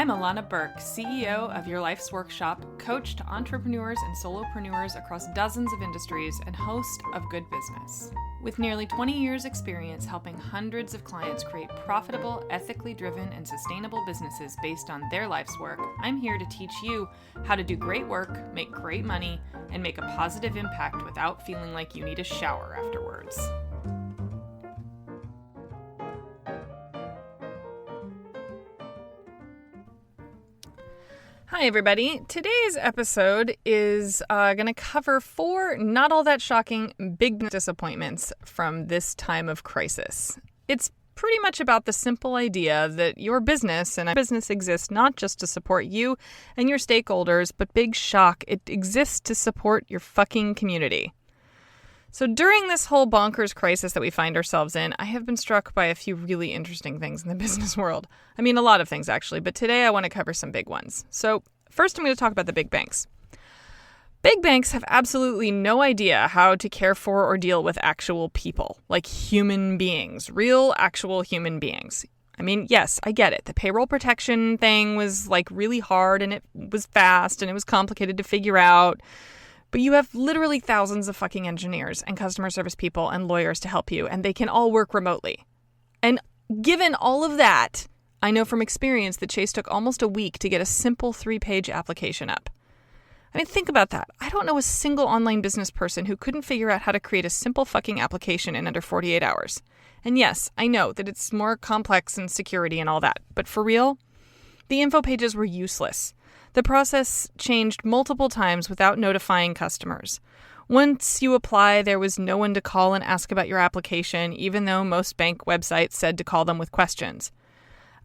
Illana Burk, CEO of Your Life's Workshop, coach to entrepreneurs and solopreneurs across dozens of industries, and host of Good Business. With nearly 20 years' experience helping hundreds of clients create profitable, ethically driven, and sustainable businesses based on their life's work, I'm here to teach you how to do great work, make great money, and make a positive impact without feeling like you need a shower afterwards. Hi, everybody. Today's episode is going to cover 4 not all that shocking big disappointments from this time of crisis. It's pretty much about the simple idea that your business and a business exists not just to support you and your stakeholders, but big shock, it exists to support your fucking community. So during this whole bonkers crisis that we find ourselves in, I have been struck by a few really interesting things in the business world. I mean, a lot of things, actually, but today I want to cover some big ones. So first, I'm going to talk about the big banks. Big banks have absolutely no idea how to care for or deal with actual people, like human beings, real, actual human beings. I mean, yes, I get it. The payroll protection thing was like really hard and it was fast and it was complicated to figure out. But you have literally thousands of fucking engineers and customer service people and lawyers to help you, and they can all work remotely. And given all of that, I know from experience that Chase took almost a week to get a simple 3-page application up. I mean, think about that. I don't know a single online business person who couldn't figure out how to create a simple fucking application in under 48 hours. And yes, I know that it's more complex and security and all that, but for real, the info pages were useless. The process changed multiple times without notifying customers. Once you apply, there was no one to call and ask about your application, even though most bank websites said to call them with questions.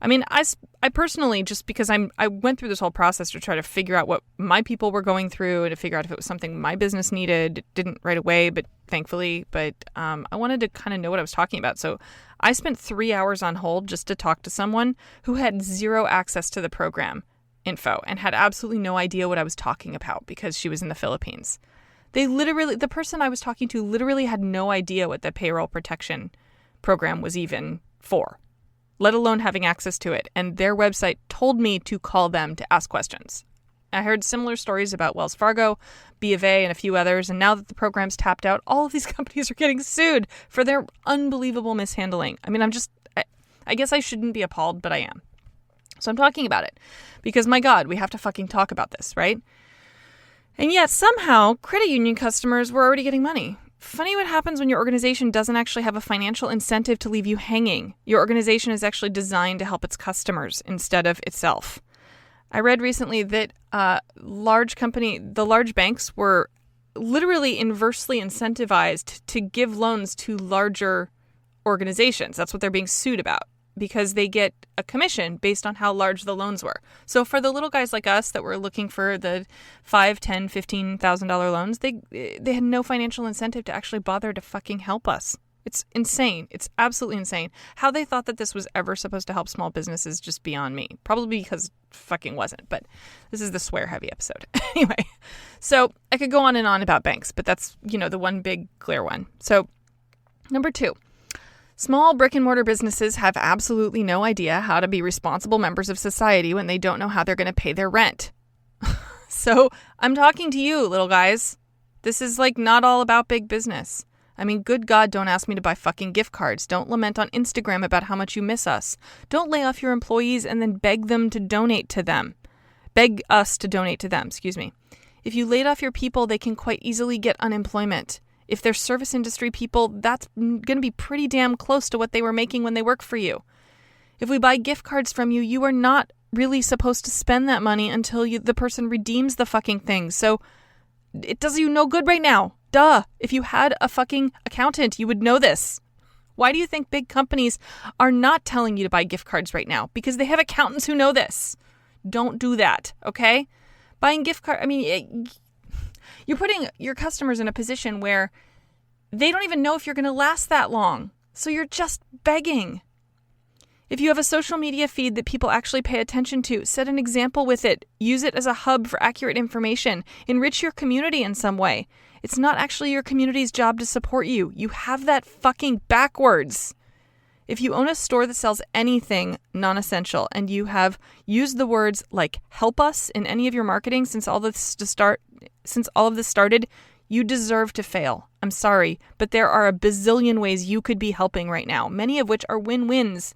I mean, I personally, just because I went through this whole process to try to figure out what my people were going through and to figure out if it was something my business needed. It didn't right away, but thankfully. But I wanted to kind of know what I was talking about. So I spent 3 hours on hold just to talk to someone who had zero access to the program info and had absolutely no idea what I was talking about because she was in the Philippines. The person I was talking to literally had no idea what the payroll protection program was even for, let alone having access to it. And their website told me to call them to ask questions. I heard similar stories about Wells Fargo, B of A, and a few others. And now that the program's tapped out, all of these companies are getting sued for their unbelievable mishandling. I mean, I guess I shouldn't be appalled, but I am. So I'm talking about it because, my God, we have to fucking talk about this, right? And yet somehow credit union customers were already getting money. Funny what happens when your organization doesn't actually have a financial incentive to leave you hanging. Your organization is actually designed to help its customers instead of itself. I read recently that the large banks were literally inversely incentivized to give loans to larger organizations. That's what they're being sued about, because they get a commission based on how large the loans were. So for the little guys like us that were looking for the $5,000, $10,000, $15,000 loans, they had no financial incentive to actually bother to fucking help us. It's insane. It's absolutely insane. How they thought that this was ever supposed to help small businesses just beyond me. Probably because it fucking wasn't, but this is the swear-heavy episode. Anyway, so I could go on and on about banks, but that's, the one big clear one. So number 2. Small brick-and-mortar businesses have absolutely no idea how to be responsible members of society when they don't know how they're going to pay their rent. So I'm talking to you, little guys. This is not all about big business. I mean, good God, don't ask me to buy fucking gift cards. Don't lament on Instagram about how much you miss us. Don't lay off your employees and then beg them to donate to them. Beg us to donate to them, excuse me. If you laid off your people, they can quite easily get unemployment. If they're service industry people, that's going to be pretty damn close to what they were making when they worked for you. If we buy gift cards from you, you are not really supposed to spend that money until the person redeems the fucking thing. So it does you no good right now. Duh. If you had a fucking accountant, you would know this. Why do you think big companies are not telling you to buy gift cards right now? Because they have accountants who know this. Don't do that, okay? Buying gift cards, you're putting your customers in a position where they don't even know if you're going to last that long. So you're just begging. If you have a social media feed that people actually pay attention to, set an example with it. Use it as a hub for accurate information. Enrich your community in some way. It's not actually your community's job to support you. You have that fucking backwards. If you own a store that sells anything non-essential and you have used the words like help us in any of your marketing since all of this started, you deserve to fail. I'm sorry, but there are a bazillion ways you could be helping right now, many of which are win-wins.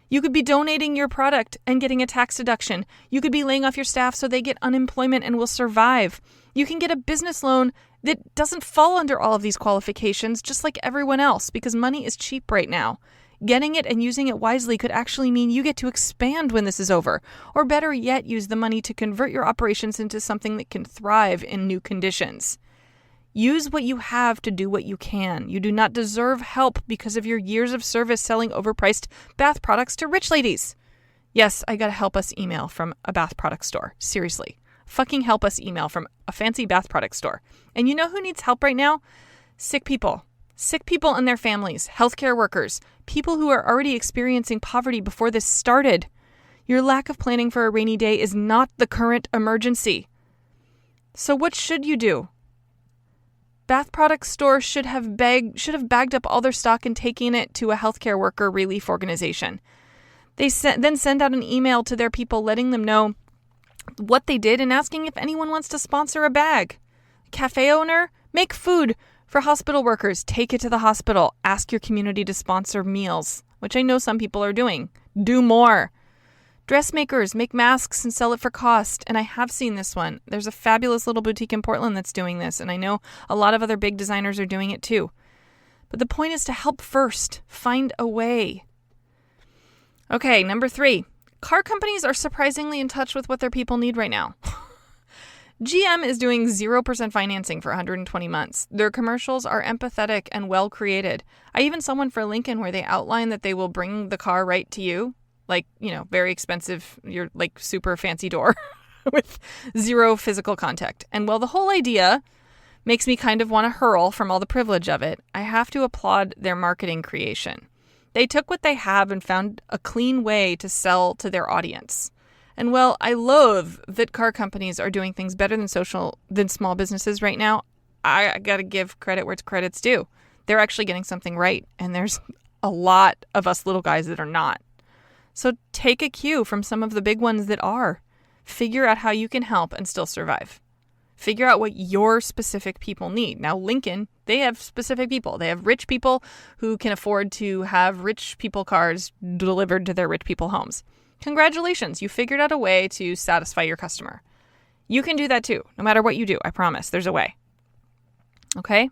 You could be donating your product and getting a tax deduction. You could be laying off your staff so they get unemployment and will survive. You can get a business loan that doesn't fall under all of these qualifications, just like everyone else, because money is cheap right now. Getting it and using it wisely could actually mean you get to expand when this is over, or better yet, use the money to convert your operations into something that can thrive in new conditions. Use what you have to do what you can. You do not deserve help because of your years of service selling overpriced bath products to rich ladies. Yes, I got a help us email from a bath product store. Seriously. Fucking help us email from a fancy bath product store. And you know who needs help right now? Sick people. Sick people and their families, healthcare workers, people who are already experiencing poverty before this started. Your lack of planning for a rainy day is not the current emergency. So what should you do? Bath product stores should have bagged up all their stock and taken it to a healthcare worker relief organization. They then send out an email to their people letting them know what they did and asking if anyone wants to sponsor a bag. Cafe owner, make food for hospital workers. Take it to the hospital. Ask your community to sponsor meals, which I know some people are doing. Do more. Dressmakers, make masks and sell it for cost. And I have seen this one. There's a fabulous little boutique in Portland that's doing this. And I know a lot of other big designers are doing it too. But the point is to help first. Find a way. Okay, number 3. Car companies are surprisingly in touch with what their people need right now. GM is doing 0% financing for 120 months. Their commercials are empathetic and well created. I even saw one for Lincoln where they outline that they will bring the car right to you. Like, very expensive, your like super fancy door with zero physical contact. And while the whole idea makes me kind of want to hurl from all the privilege of it, I have to applaud their marketing creation. They took what they have and found a clean way to sell to their audience. And while I loathe that car companies are doing things better than small businesses right now, I got to give credit where credit's due. They're actually getting something right, and there's a lot of us little guys that are not. So take a cue from some of the big ones that are. Figure out how you can help and still survive. Figure out what your specific people need. Now, Lincoln, they have specific people. They have rich people who can afford to have rich people cars delivered to their rich people homes. Congratulations, you figured out a way to satisfy your customer. You can do that too, no matter what you do. I promise, there's a way. Okay?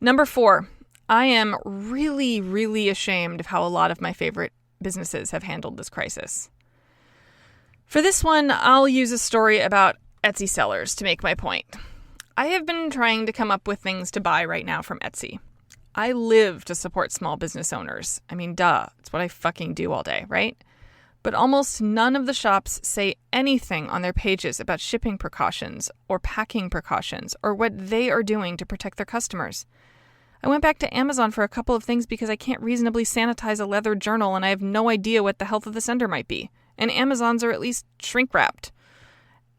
Number 4, I am really, really ashamed of how a lot of my favorite businesses have handled this crisis. For this one, I'll use a story about Etsy sellers to make my point. I have been trying to come up with things to buy right now from Etsy. I live to support small business owners. I mean, duh, it's what I fucking do all day, right? But almost none of the shops say anything on their pages about shipping precautions or packing precautions or what they are doing to protect their customers. I went back to Amazon for a couple of things because I can't reasonably sanitize a leather journal and I have no idea what the health of the sender might be. And Amazons are at least shrink-wrapped.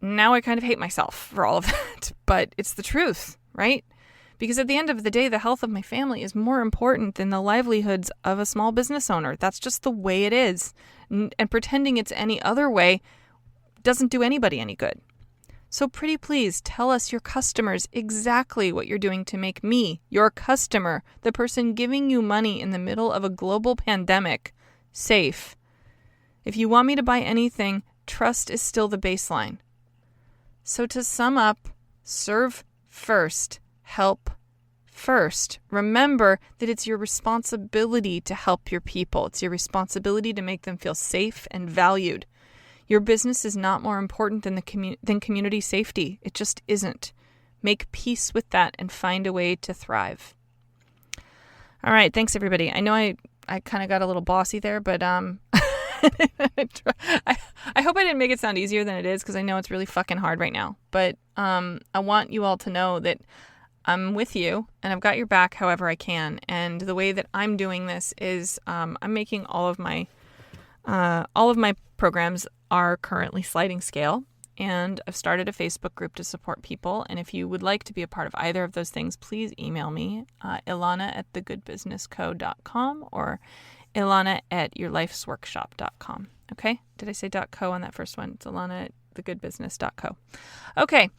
Now I kind of hate myself for all of that, but it's the truth, right? Because at the end of the day, the health of my family is more important than the livelihoods of a small business owner. That's just the way it is. And pretending it's any other way doesn't do anybody any good. So pretty please tell us, your customers, exactly what you're doing to make me, your customer, the person giving you money in the middle of a global pandemic, safe. If you want me to buy anything, trust is still the baseline. So to sum up, serve first, help first. Remember that it's your responsibility to help your people. It's your responsibility to make them feel safe and valued. Your business is not more important than community safety. It just isn't. Make peace with that and find a way to thrive. All right, thanks everybody. I know I kind of got a little bossy there, but I hope I didn't make it sound easier than it is, because I know it's really fucking hard right now. But I want you all to know that I'm with you and I've got your back however I can. And the way that I'm doing this is I'm making all of my programs are currently sliding scale, and I've started a Facebook group to support people. And if you would like to be a part of either of those things, please email me, Illana@thegoodbusinessco.com or Illana at yourlifesworkshop.com. Okay? Did I say .co on that first one? It's Illana at thegoodbusiness.co. Okay.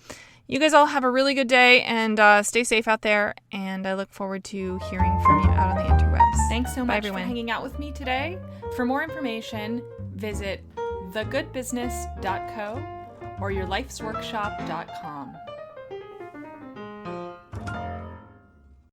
You guys all have a really good day and stay safe out there. And I look forward to hearing from you out on the interwebs. Thanks so much for hanging out with me today. For more information, visit thegoodbusiness.co or yourlifesworkshop.com.